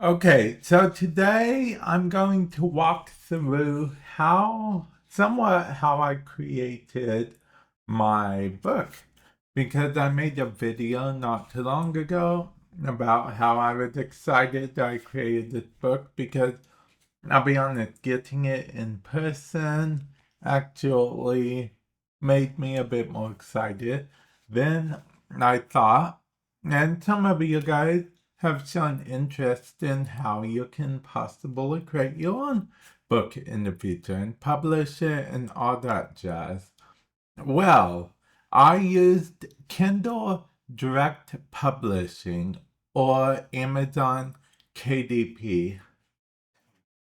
Okay, so today I'm going to walk through how I created my book, because I made a video not too long ago about how I was excited I created this book, because I'll be honest, getting it in person actually made me a bit more excited than I thought. And some of you guys have shown interest in how you can possibly create your own book in the future and publish it and all that jazz. Well, I used Kindle Direct Publishing or Amazon KDP,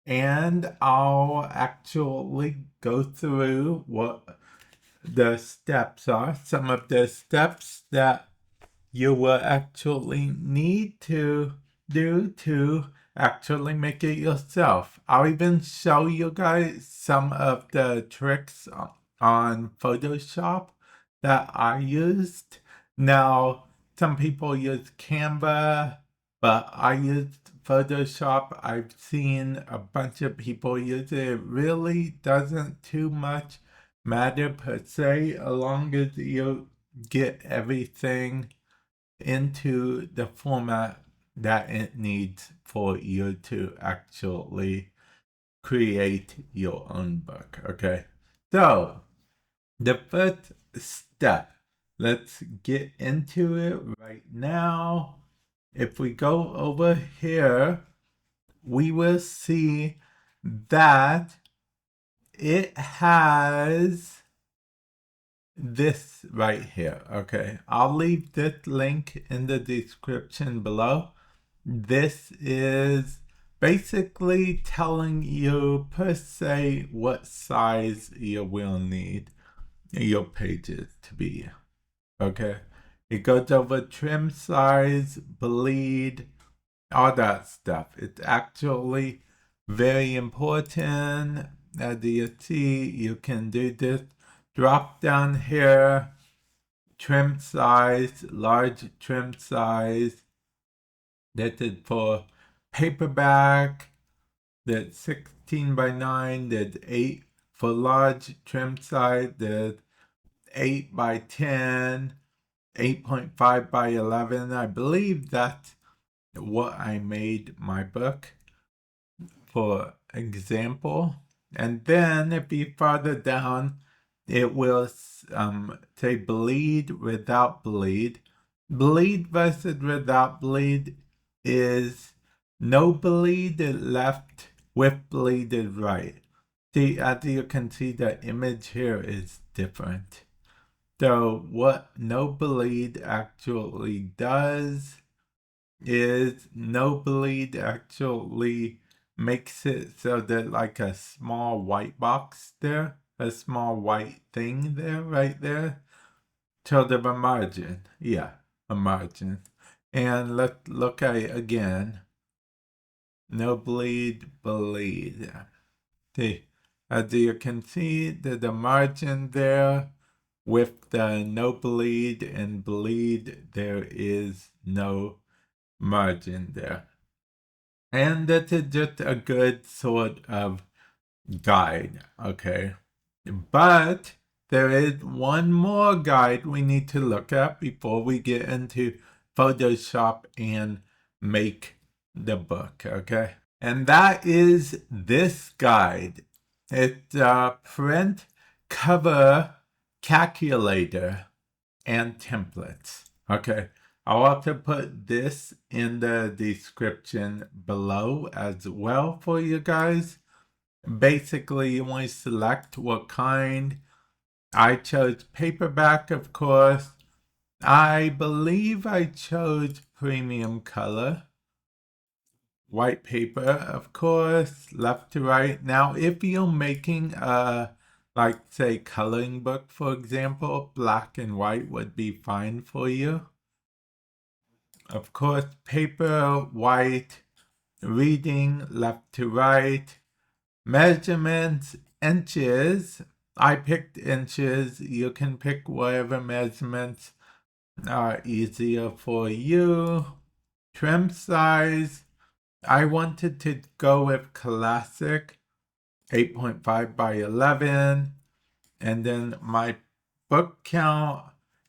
and I'll actually go through what the steps are, some of the steps that you will actually need to do to actually make it yourself. I'll even show you guys some of the tricks on Photoshop that I used. Now, some people use Canva, but I used Photoshop. I've seen a bunch of people use it. It really doesn't too much matter per se, as long as you get everything into the format that it needs for you to actually create your own book. Okay, so the first step, let's get into it right now. If we go over here, we will see that it has this right here. Okay, I'll leave this link in the description below. This is basically telling you per se what size you will need your pages to be. Okay, it goes over trim size, bleed, all that stuff. It's actually very important. As you see, you can do this drop down here, trim size, large trim size. That is for paperback. That's 16 by 9. That's 8 for large trim size. That's 8 by 10, 8.5 by 11. I believe that's what I made my book for example. And then if you farther down, it will say bleed without bleed. Bleed versus without bleed is no bleed is left, with bleed is right. See, as you can see, the image here is different. So what no bleed actually does is no bleed actually makes it so that like a small white box there, a small white thing there, right there, sort of a margin. Yeah, a margin. And let's look at it again. No bleed, bleed. See, as you can see, there's a margin there. With the no bleed and bleed, there is no margin there. And that is just a good sort of guide, okay? But there is one more guide we need to look at before we get into Photoshop and make the book, okay? And that is this guide. It's a print cover calculator and templates, okay? I'll also put this in the description below as well for you guys. Basically, you want to select what kind. I chose paperback, of course. I believe I chose premium color. White paper, of course, left to right. Now, if you're making a, like, say, coloring book, for example, black and white would be fine for you. Of course, paper, white, reading, left to right. Measurements, inches. I picked inches. You can pick whatever measurements are easier for you. Trim size. I wanted to go with classic 8.5 by 11, and then my book count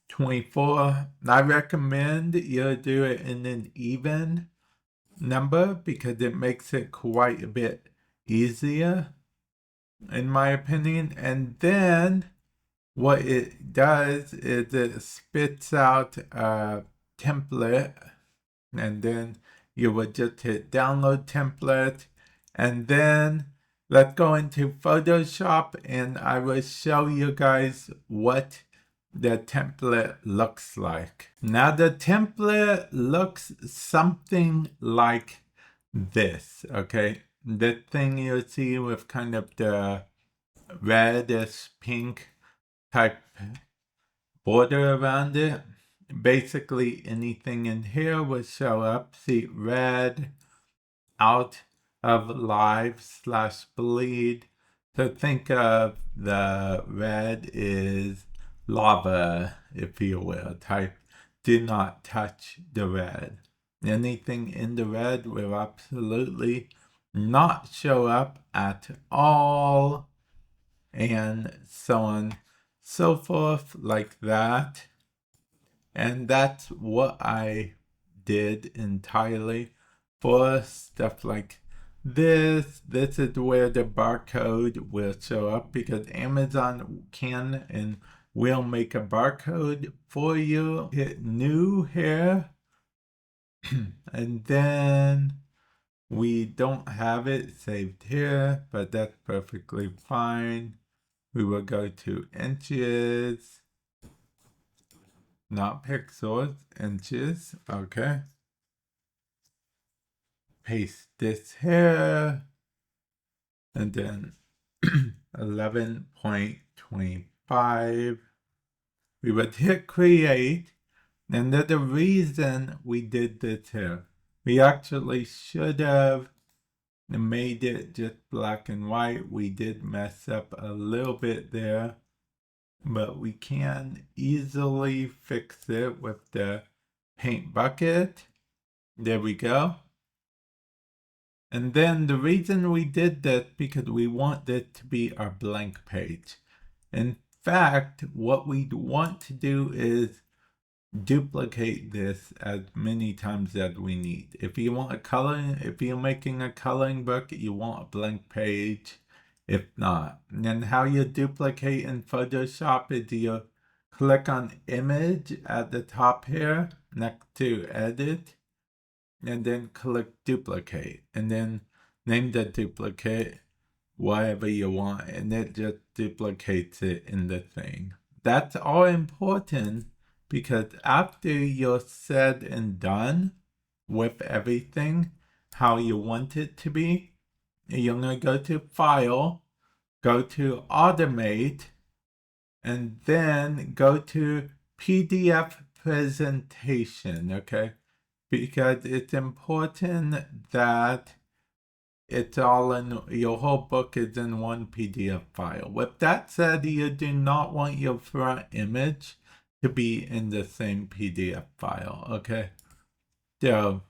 24. I recommend you do it in an even number because it makes it quite a bit easier, in my opinion. And then what it does is it spits out a template, and then you would just hit download template, and then let's go into Photoshop and I will show you guys what the template looks like. Now the template looks something like this, okay? The thing you see with kind of the reddish pink type border around it. Basically anything in here will show up. See, red, out of live/bleed. So think of the red is lava, if you will, type. Do not touch the red. Anything in the red will absolutely not show up at all, and so on, so forth, like that. And that's what I did entirely for stuff like this. This is where the barcode will show up because Amazon can and will make a barcode for you. Hit new here. And then we don't have it saved here, but that's perfectly fine. We will go to inches, not pixels, inches. Okay. Paste this here. And then 11.25. We would hit create. And there's a reason we did this here. We actually should have made it just black and white. We did mess up a little bit there, but we can easily fix it with the paint bucket. There we go. And then the reason we did that because we want it to be our blank page. In fact, what we want to do is duplicate this as many times as we need. If you want a coloring, if you're making a coloring book, you want a blank page. If not, and then how you duplicate in Photoshop is you click on image at the top here next to edit, and then click duplicate, and then name the duplicate whatever you want, and it just duplicates it in the thing. That's all important because after you're said and done with everything how you want it to be, you're going to go to File, go to Automate, and then go to PDF Presentation, okay? Because it's important that it's all in, your whole book is in one PDF file. With that said, you do not want your front image to be in the same PDF file, okay? So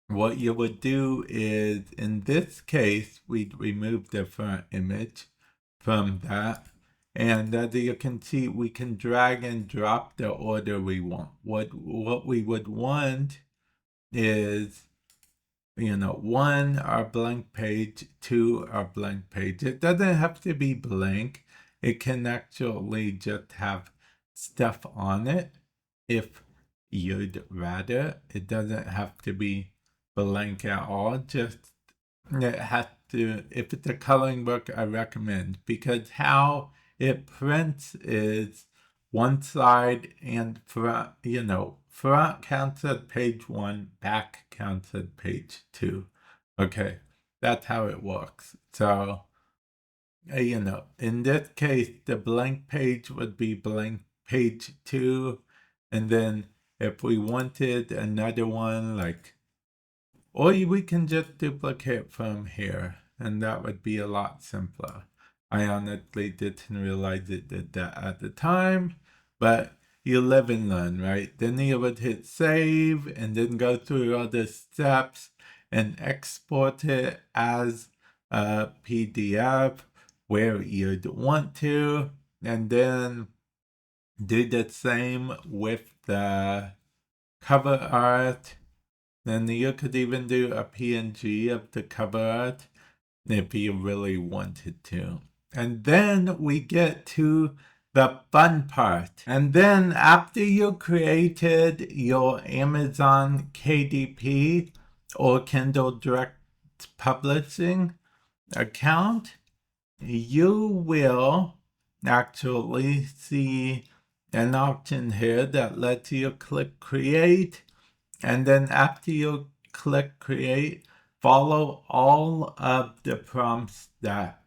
what you would do is, in this case, we'd remove the front image from that. And as you can see, we can drag and drop the order we want. What we would want is, you know, 1, our blank page, 2, our blank page. It doesn't have to be blank. It can actually just have stuff on it if you'd rather. It doesn't have to be blank at all. Just, it has to, if it's a coloring book, I recommend, because how it prints is one side and front, you know, front counts at page 1, back counts at page 2. Okay, that's how it works. So, you know, in this case, the blank page would be blank page 2. And then if we wanted another one, like, or we can just duplicate from here, and that would be a lot simpler. I honestly didn't realize it did that at the time, but you live and learn, right? Then you would hit save and then go through all the steps, and export it as a PDF where you'd want to, and then do the same with the cover art. Then you could even do a PNG of the cover art if you really wanted to. And then we get to the fun part. And then after you created your Amazon KDP or Kindle Direct Publishing account, you will actually see an option here that lets you click create. And then after you click create, follow all of the prompts that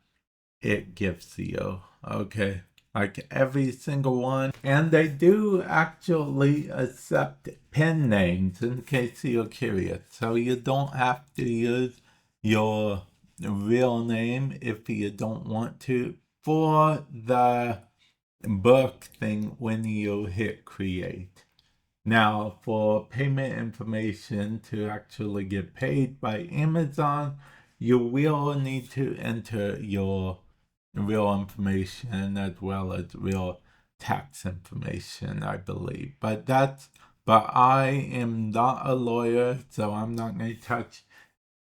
it gives you. Okay, like every single one. And they do actually accept pen names in case you're curious. So you don't have to use your real name if you don't want to for the book thing when you hit create. Now, for payment information to actually get paid by Amazon, you will need to enter your real information as well as real tax information, I believe. But I am not a lawyer, so I'm not going to touch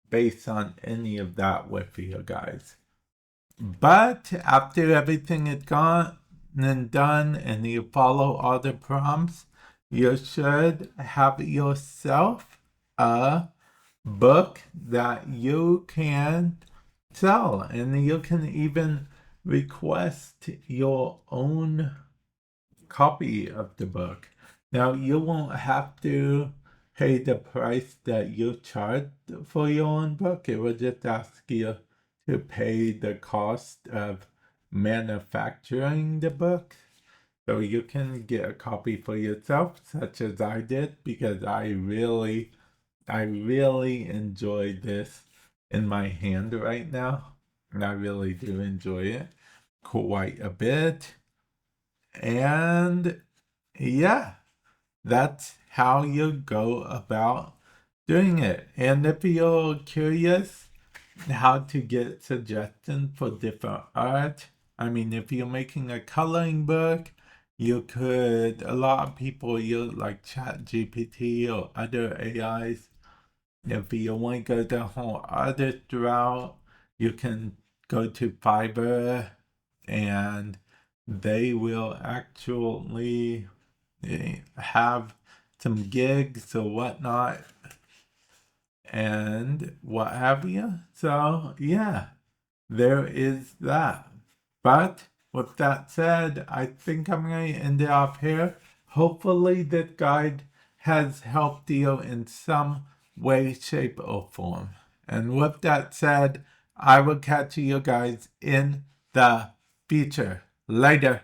base on any of that with you guys. But after everything is gone and done and you follow all the prompts, you should have yourself a book that you can sell, and you can even request your own copy of the book. Now, you won't have to pay the price that you charge for your own book. It will just ask you to pay the cost of manufacturing the book. So you can get a copy for yourself, such as I did, because I really enjoy this in my hand right now. And I really do enjoy it quite a bit. And yeah, that's how you go about doing it. And if you're curious how to get suggestions for different art, I mean, if you're making a coloring book, you could, a lot of people use like ChatGPT or other AIs. If you want to go the whole artist route, you can go to Fiverr and they will actually have some gigs or whatnot and what have you. So yeah, there is that. But with that said, I think I'm going to end it off here. Hopefully this guide has helped you in some way, shape, or form. And with that said, I will catch you guys in the future. Later.